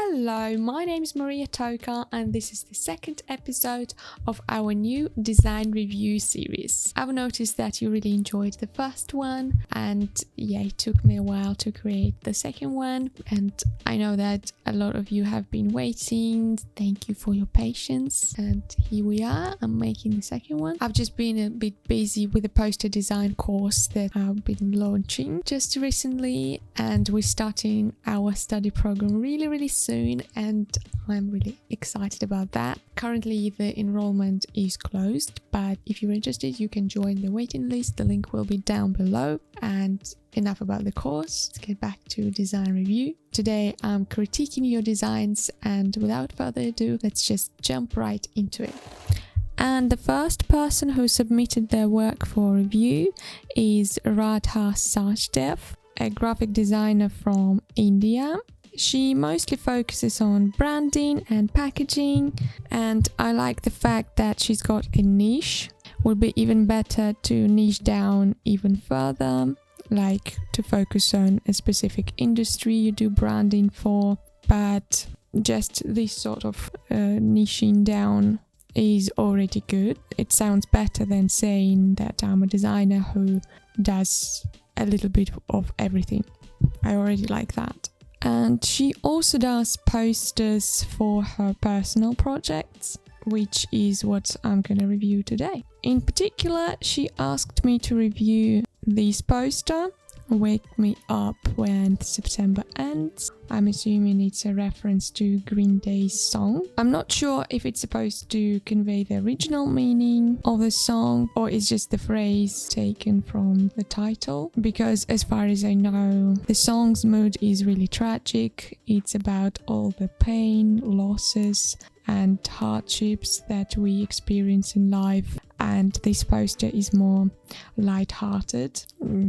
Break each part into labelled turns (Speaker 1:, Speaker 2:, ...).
Speaker 1: Hello, my name is Maria Toka and this is the second episode of our new design review series. I've noticed that you really enjoyed the first one and it took me a while to create the second one, and I know that a lot of you have been waiting. Thank you for your patience, and here we are. I'm making the second one. I've just been a bit busy with the poster design course that I've been launching just recently, and we're starting our study program really soon, and I'm really excited about that. Currently the enrollment is closed, but if you're interested you can join the waiting list. The link will be down below. And enough about the course, let's get back to design review. Today I'm critiquing your designs, and without further ado, let's just jump right into it. And the first person who submitted their work for review is Radha Sash Dev, a graphic designer from India. She mostly focuses on branding and packaging, and I like the fact that she's got a niche. Would be even better to niche down even further, like to focus on a specific industry you do branding for, but just this sort of niching down is already good. It sounds better than saying that I'm a designer who does a little bit of everything. I already like that. And she also does posters for her personal projects, which is what I'm going to review today. In particular, she asked me to review this poster, Wake Me Up When September Ends. I'm assuming it's a reference to Green Day's song. I'm not sure if it's supposed to convey the original meaning of the song or it's just the phrase taken from the title, because as far as I know, the song's mood is really tragic. It's about all the pain, losses and hardships that we experience in life, and this poster is more light-hearted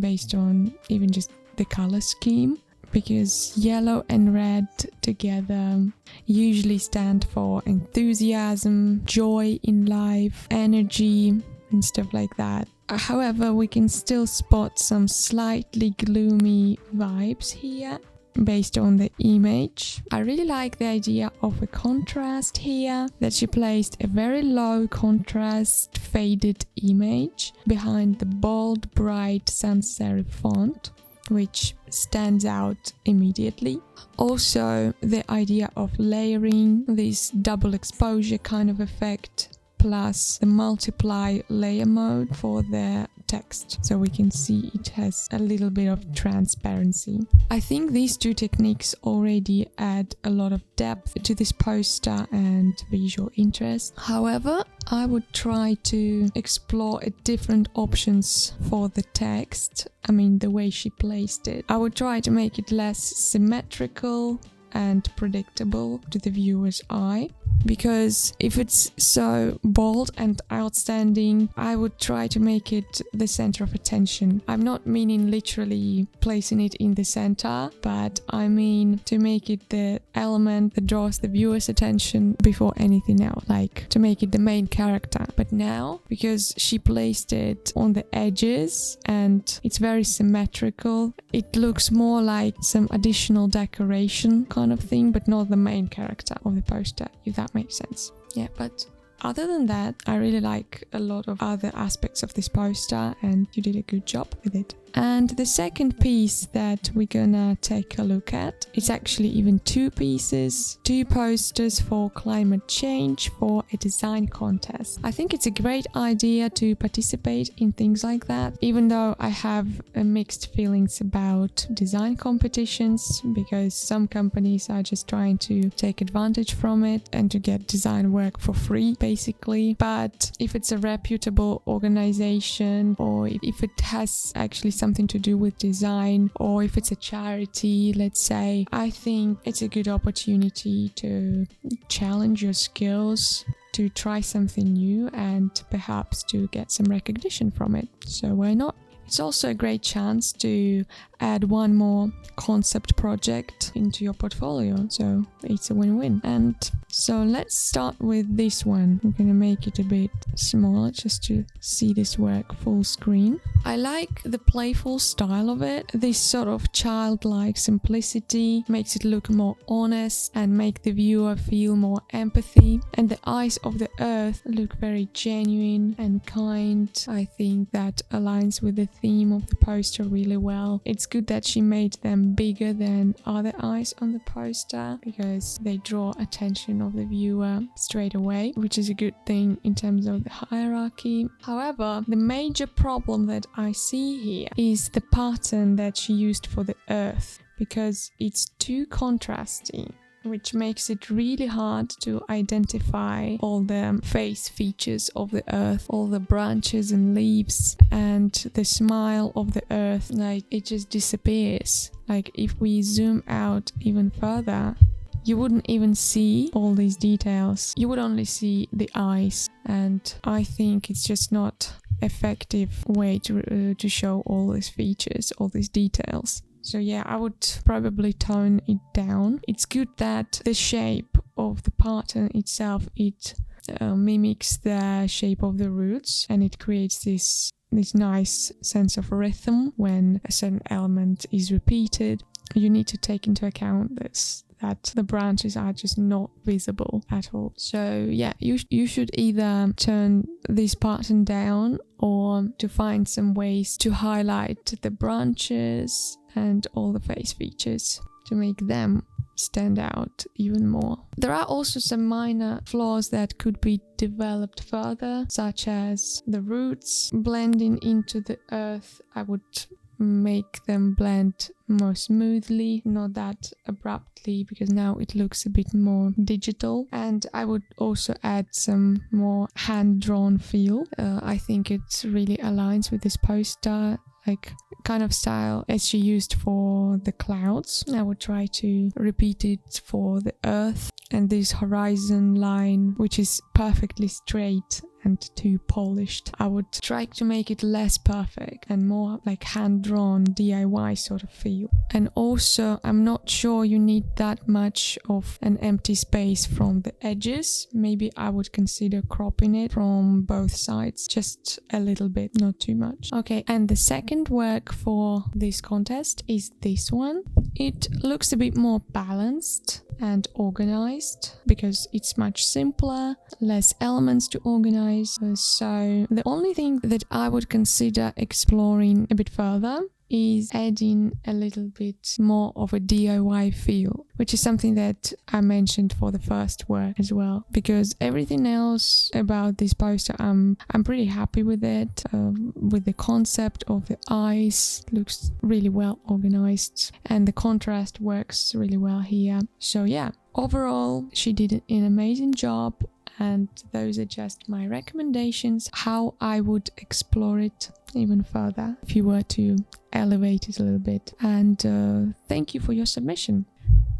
Speaker 1: based on even just the color scheme, because yellow and red together usually stand for enthusiasm, joy in life, energy and stuff like that. However, we can still spot some slightly gloomy vibes here based on the image. I really like the idea of a contrast here, that she placed a very low contrast faded image behind the bold bright sans serif font, which stands out immediately. Also the idea of layering, this double exposure kind of effect, plus the multiply layer mode for the text, so we can see it has a little bit of transparency. I think these two techniques already add a lot of depth to this poster and visual interest. However, I would try to explore different options for the text. I mean, the way she placed it. I would try to make it less symmetrical and predictable to the viewer's eye, because if it's so bold and outstanding, I would try to make it the center of attention. I'm not meaning literally placing it in the center, but I mean to make it the element that draws the viewer's attention before anything else, like to make it the main character. But now, because she placed it on the edges and it's very symmetrical, it looks more like some additional decoration kind of thing, but not the main character of the poster, if that makes sense. Yeah, but other than that, I really like a lot of other aspects of this poster, and you did a good job with it. And the second piece that we're gonna take a look at, it's actually even two pieces, two posters for climate change for a design contest. I think it's a great idea to participate in things like that, even though I have mixed feelings about design competitions, because some companies are just trying to take advantage from it and to get design work for free, basically. But if it's a reputable organization, or if it has actually something to do with design, or if it's a charity, let's say, I think it's a good opportunity to challenge your skills, to try something new, and perhaps to get some recognition from it. So why not? It's also a great chance to add one more concept project into your portfolio, so it's a win-win. And so let's start with this one. I'm gonna make it a bit smaller just to see this work full screen. I like the playful style of it. This sort of childlike simplicity makes it look more honest and make the viewer feel more empathy. And the eyes of the earth look very genuine and kind. I think that aligns with the theme of the poster really well. It's good that she made them bigger than other eyes on the poster because they draw attention of the viewer straight away, which is a good thing in terms of the hierarchy. However, the major problem that I see here is the pattern that she used for the earth, because it's too contrasting, which makes it really hard to identify all the face features of the earth, all the branches and leaves, and the smile of the earth. Like, it just disappears. Like, if we zoom out even further, you wouldn't even see all these details. You would only see the eyes, and I think it's just not effective way to show all these features, all these details. So yeah, I would probably tone it down. It's good that the shape of the pattern itself, it mimics the shape of the roots, and it creates this nice sense of rhythm when a certain element is repeated. You need to take into account this, that the branches are just not visible at all. So yeah, you should either turn this pattern down or to find some ways to highlight the branches and all the face features to make them stand out even more. There are also some minor flaws that could be developed further, such as the roots blending into the earth. I would make them blend more smoothly, not that abruptly, because now it looks a bit more digital. And I would also add some more hand-drawn feel. I think it really aligns with this poster, like kind of style as she used for the clouds. I would try to repeat it for the earth, and this horizon line, which is perfectly straight and too polished, I would try to make it less perfect and more like hand-drawn DIY sort of feel. And also, I'm not sure you need that much of an empty space from the edges. Maybe I would consider cropping it from both sides, just a little bit, not too much. Okay, and the second work for this contest is this one. It looks a bit more balanced and organized because it's much simpler, less elements to organize. So the only thing that I would consider exploring a bit further is adding a little bit more of a DIY feel, which is something that I mentioned for the first work as well, because everything else about this poster, I'm pretty happy with it. With the concept of the eyes, looks really well organized, and the contrast works really well here. So yeah, overall she did an amazing job, and those are just my recommendations how I would explore it even further if you were to elevate it a little bit. And thank you for your submission.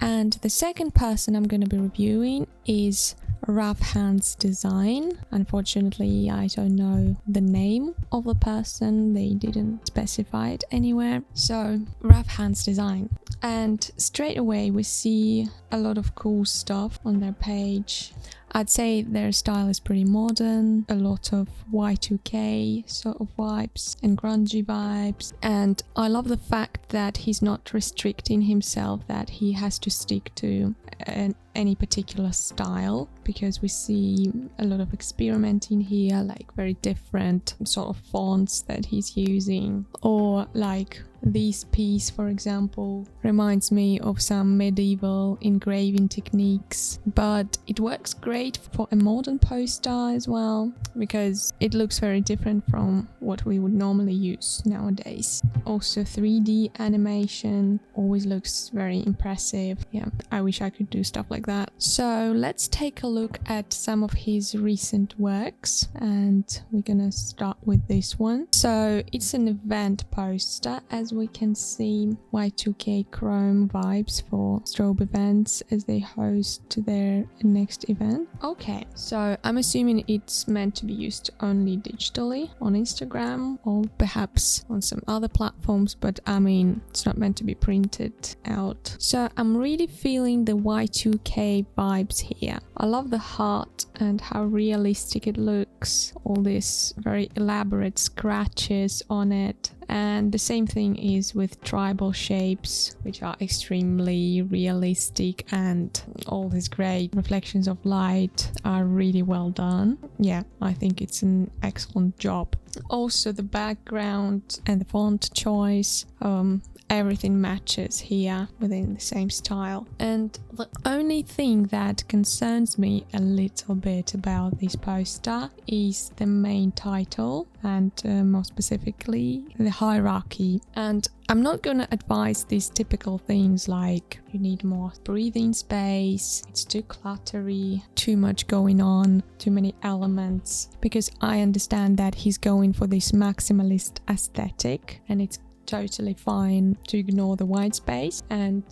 Speaker 1: And the second person I'm going to be reviewing is Radha Sash Design. Unfortunately, I don't know the name of the person, they didn't specify it anywhere. So Radha Sash Design, and straight away we see a lot of cool stuff on their page. I'd say their style is pretty modern, a lot of Y2K sort of vibes and grungy vibes. And I love the fact that he's not restricting himself, that he has to stick to any particular style, because we see a lot of experimenting here, like very different sort of fonts that he's using, or like this piece, for example, reminds me of some medieval engraving techniques, but it works great for a modern poster as well, because it looks very different from what we would normally use nowadays. Also 3D animation always looks very impressive. Yeah, I wish I could do stuff like that. So let's take a look at some of his recent works, and we're gonna start with this one. So it's an event poster as as we can see, Y2K Chrome vibes for strobe events as they host to their next event. Okay, so I'm assuming it's meant to be used only digitally on Instagram or perhaps on some other platforms, but I mean, it's not meant to be printed out. So I'm really feeling the Y2K vibes here. I love the heart and how realistic it looks, all these very elaborate scratches on it. And the same thing is with tribal shapes, which are extremely realistic, and all these great reflections of light are really well done. Yeah, I think it's an excellent job. Also the background and the font choice, everything matches here within the same style. And the only thing that concerns me a little bit about this poster is the main title, and more specifically the hierarchy. And I'm not gonna advise these typical things like you need more breathing space, it's too cluttery, too much going on, too many elements, because I understand that he's going for this maximalist aesthetic, and it's totally fine to ignore the white space and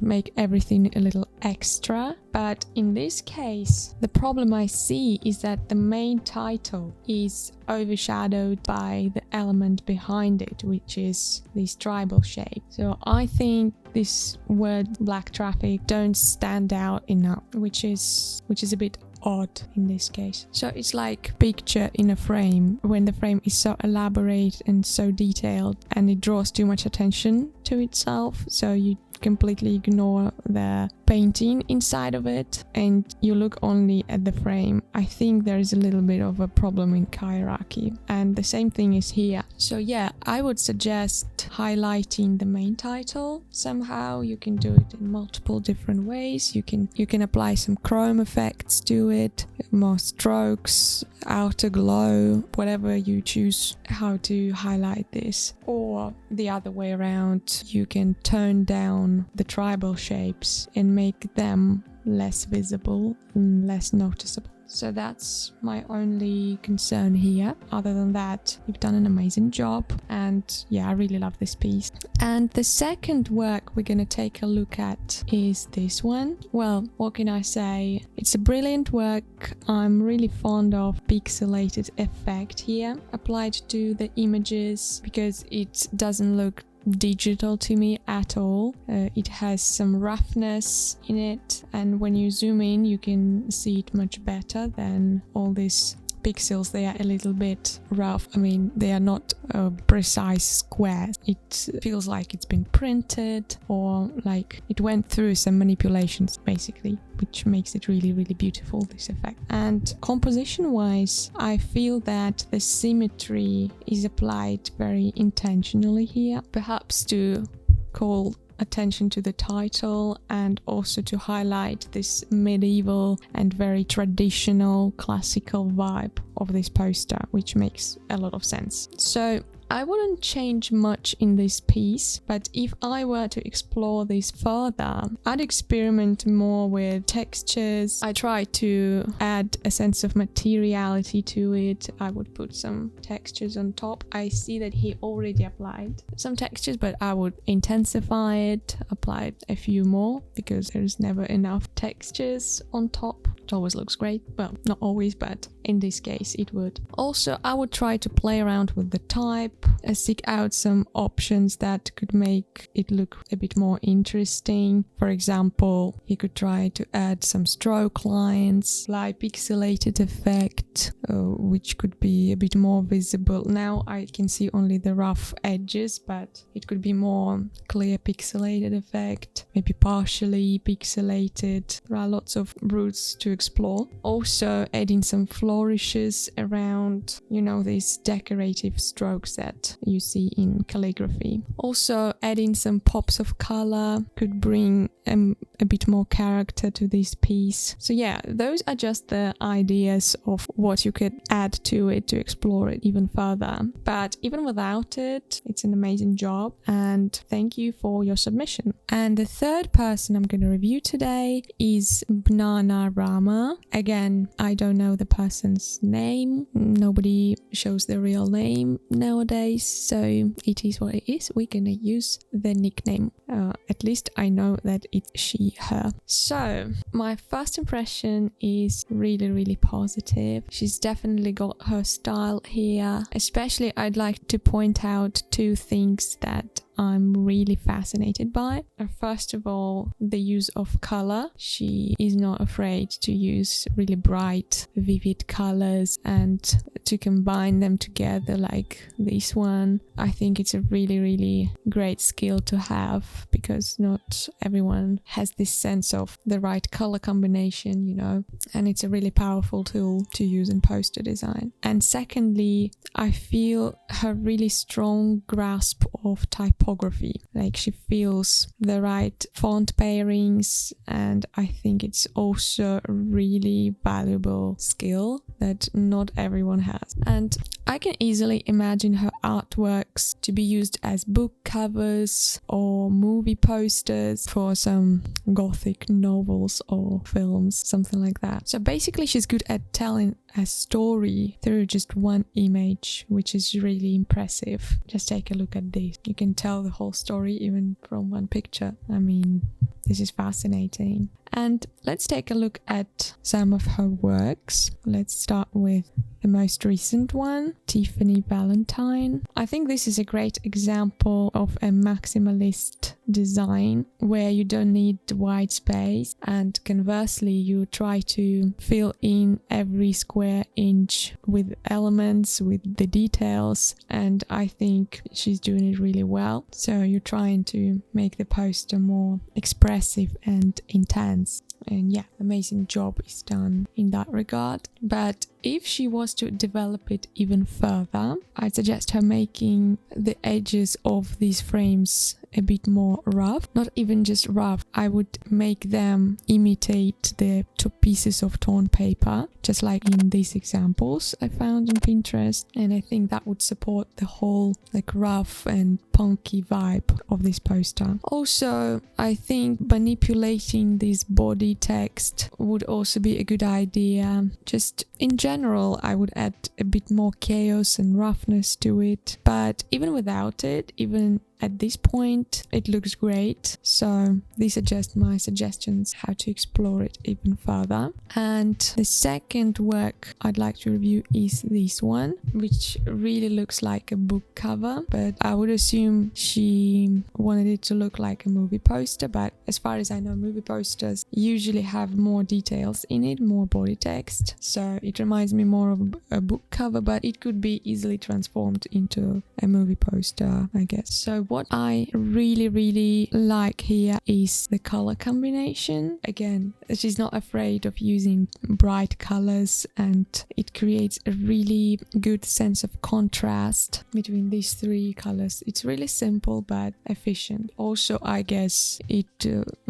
Speaker 1: make everything a little extra. But in this case, the problem I see is that the main title is overshadowed by the element behind it, which is this tribal shape. So I think this word black traffic don't stand out enough, which is a bit odd in this case. So it's like picture in a frame, when the frame is so elaborate and so detailed and it draws too much attention to itself, so you completely ignore the painting inside of it and you look only at the frame. I think there is a little bit of a problem in hierarchy, and the same thing is here. So yeah, I would suggest highlighting the main title somehow. You can do it in multiple different ways. You can apply some chrome effects to it, more strokes, outer glow, whatever you choose how to highlight this. Or the other way around, you can tone down the tribal shapes and make them less visible and less noticeable. So that's my only concern here. Other than that, you've done an amazing job, and yeah, I really love this piece. And the second work we're gonna take a look at is this one. Well, what can I say? It's a brilliant work. I'm really fond of pixelated effect here applied to the images, because it doesn't look digital to me at all. It has some roughness in it, and when you zoom in you can see it much better than all these pixels. They are a little bit rough. I mean, they are not precise squares. It feels like it's been printed, or like it went through some manipulations basically, which makes it really, really beautiful, this effect. And composition wise, I feel that the symmetry is applied very intentionally here, perhaps to call attention to the title and also to highlight this medieval and very traditional classical vibe of this poster, which makes a lot of sense. So I wouldn't change much in this piece, but if I were to explore this further, I'd experiment more with textures. I try to add a sense of materiality to it. I would put some textures on top. I see that he already applied some textures, but I would intensify it, apply a few more, because there's never enough textures on top. It always looks great. Well, not always, but in this case it would. Also, I would try to play around with the type, seek out some options that could make it look a bit more interesting. For example, you could try to add some stroke lines, apply pixelated effect, which could be a bit more visible. Now I can see only the rough edges, but it could be more clear pixelated effect, maybe partially pixelated. There are lots of routes to explore. Also adding some flourishes around, you know, these decorative strokes that you see in calligraphy. Also adding some pops of color could bring a bit more character to this piece. So yeah, those are just the ideas of what you could add to it to explore it even further. But even without it, it's an amazing job, and thank you for your submission. And the third person I'm going to review today is Bananarama Bananarama. Again, I don't know the person's name. Nobody shows their real name nowadays, so it is what it is. We're gonna use the nickname. At least I know that it's she, her. So my first impression is really positive. She's definitely got her style here. Especially I'd like to point out two things that I'm really fascinated by. First of all, the use of color. She is not afraid to use really bright, vivid colors and to combine them together like this one. I think it's a really great skill to have, because not everyone has this sense of the right color combination, you know, and it's a really powerful tool to use in poster design. And secondly, I feel her really strong grasp of typography. Like, she feels the right font pairings, and I think it's also a really valuable skill that not everyone has. And I can easily imagine her artworks to be used as book covers or movie posters for some gothic novels or films, something like that. So basically she's good at telling a story through just one image, which is really impressive. Just take a look at this. You can tell the whole story even from one picture. I mean, this is fascinating. And let's take a look at some of her works. Let's start with the most recent one, Tiffany Valentine. I think this is a great example of a maximalist design where you don't need white space, and conversely you try to fill in every square inch with elements, with the details, and I think she's doing it really well. So you're trying to make the poster more expressive and intense. And yeah, amazing job is done in that regard. But if she was to develop it even further, I'd suggest her making the edges of these frames a bit more rough. Not even just rough, I would make them imitate the two pieces of torn paper, just like in these examples I found on Pinterest. And I think that would support the whole like rough and punky vibe of this poster. Also, I think manipulating this body text would also be a good idea. Just in general, I would add a bit more chaos and roughness to it. But even without it, even at this point, it looks great. So these are just my suggestions how to explore it even further. And the second work I'd like to review is this one, which really looks like a book cover, but I would assume she wanted it to look like a movie poster. But as far as I know, movie posters usually have more details in it, more body text. So it reminds me more of a book cover, but it could be easily transformed into a movie poster, I guess. So what I really like here is the color combination. Again, she's not afraid of using bright colors, and it creates a really good sense of contrast between these three colors. It's really simple but efficient. Also, I guess it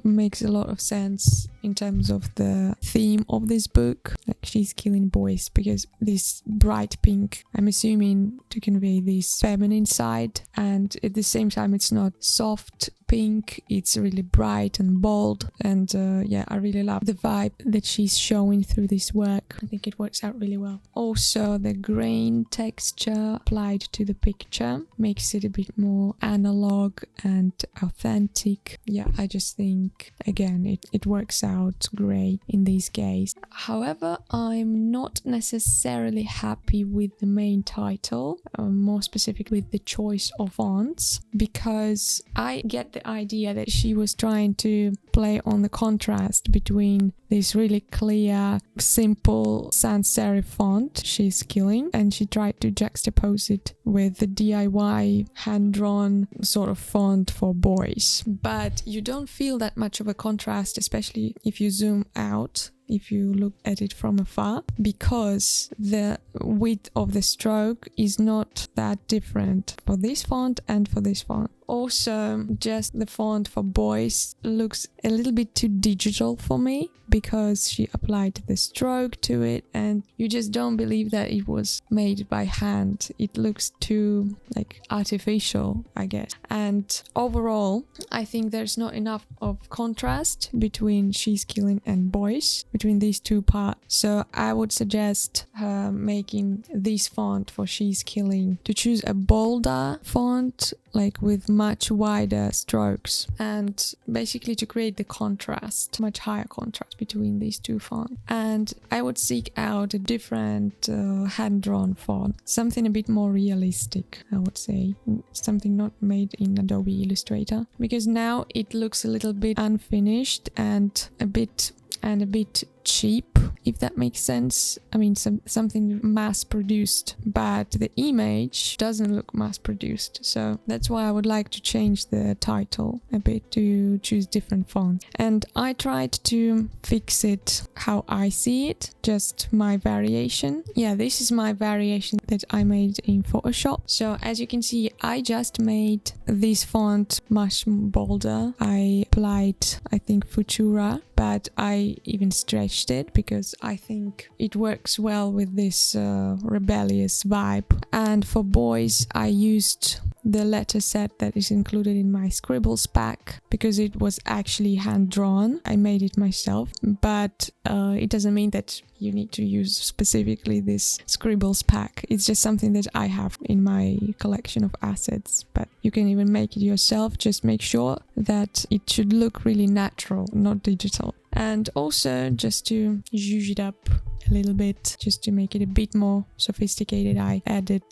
Speaker 1: makes a lot of sense in terms of the theme of this book. Like, she's killing boys, because this bright pink, I'm assuming to convey this feminine side, and at the same time it's not soft pink, it's really bright and bold. And yeah, I really love the vibe that she's showing through this work. I think it works out really well. Also, the grain texture applied to the picture makes it a bit more analog and authentic. Yeah, I just think again it works out great in this case. However, I'm not necessarily happy with the main title, more specifically with the choice of fonts, because I get the idea that she was trying to play on the contrast between this really clear, simple sans serif font she's killing, and she tried to juxtapose it with the DIY hand-drawn sort of font for boys. But you don't feel that much of a contrast, especially if you zoom out, if you look at it from afar, because the width of the stroke is not that different for this font and for this font. Also, just the font for boys looks a little bit too digital for me, because she applied the stroke to it and you just don't believe that it was made by hand. It looks too like artificial, I guess. And overall, I think there's not enough of contrast between She's Killing and Boys, between these two parts. So I would suggest her making this font for She's Killing to choose a bolder font, like with much wider strokes, and basically to create the contrast, much higher contrast between these two fonts. And I would seek out a different hand-drawn font, something a bit more realistic, I would say, something not made in Adobe Illustrator, because now it looks a little bit unfinished and a bit cheap, if that makes sense. I mean, something mass-produced, but the image doesn't look mass-produced. So that's why I would like to change the title a bit, to choose different fonts. And I tried to fix it how I see it, just my variation. Yeah, this is my variation that I made in Photoshop. So as you can see, I just made this font much bolder. I applied, I think, Futura, but I even stretched it because I think it works well with this rebellious vibe. And for Boys, I used the letter set that is included in my Scribbles pack because it was actually hand-drawn. I made it myself, but it doesn't mean that you need to use specifically this Scribbles pack. It's just something that I have in my collection of assets, but you can even make it yourself. Just make sure that it should look really natural, not digital. And also, just to zhuzh it up a little bit, just to make it a bit more sophisticated, I added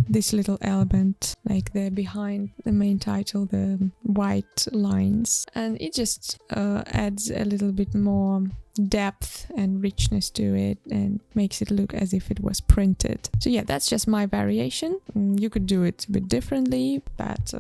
Speaker 1: this little element, like the behind the main title, the white lines, and it just adds a little bit more depth and richness to it and makes it look as if it was printed. So yeah, that's just my variation. You could do it a bit differently, but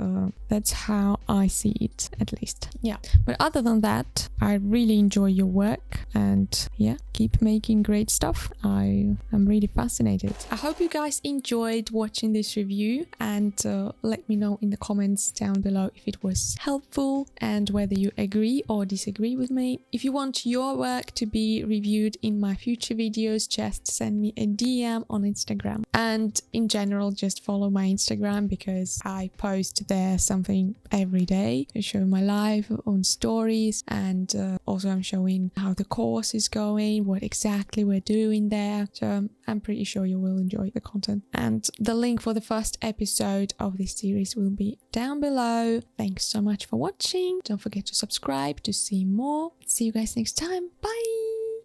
Speaker 1: that's how I see it, at least. Yeah, but other than that, I really enjoy your work, and yeah, keep making great stuff. I am really fascinated. I hope you guys enjoyed watching this review, and let me know in the comments down below if it was helpful and whether you agree or disagree with me. If you want your work to be reviewed in my future videos, just send me a DM on Instagram. And in general, just follow my Instagram because I post there something every day. I show my life on stories, and also I'm showing how the course is going, what exactly we're doing there. So I'm pretty sure you will enjoy the content. And the link for the first episode of this series will be down below. Thanks so much for watching. Don't forget to subscribe to see more. See you guys next time. Bye!